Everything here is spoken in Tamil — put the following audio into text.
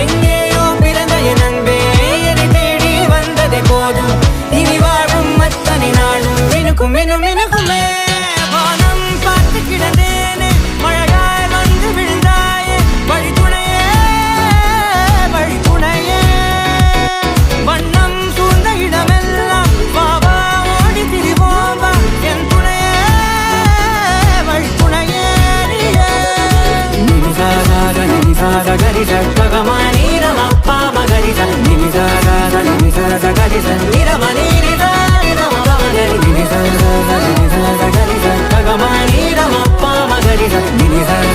எங்கேயோ பிறந்த என் அன்பே என்னை தேடி வந்ததே போதும். இனி வாழும் அத்தனை நாளும் மினுக்கும் மினும் மினுக்குமே. வானம் பார்த்து கிடந்தேனே மழையாய் வந்து விழுந்தாயே வழித்துணையே வழித்துணையே. வண்ணம் சூழ்ந்த இடமெல்லாம் பாவா ஓடி திரிவோம் வா என் துணையே வழித்துணையே. நினிசாக நினிசாக கரிச பகமானி ரமப்பா மகரிச நினிசாக நினிசாக கரிச நிரமணி நிதா நிரமபமகரி நினிசாக நினிசாக கரிச பகமானி ரமப்பா மகரிச நினிசாக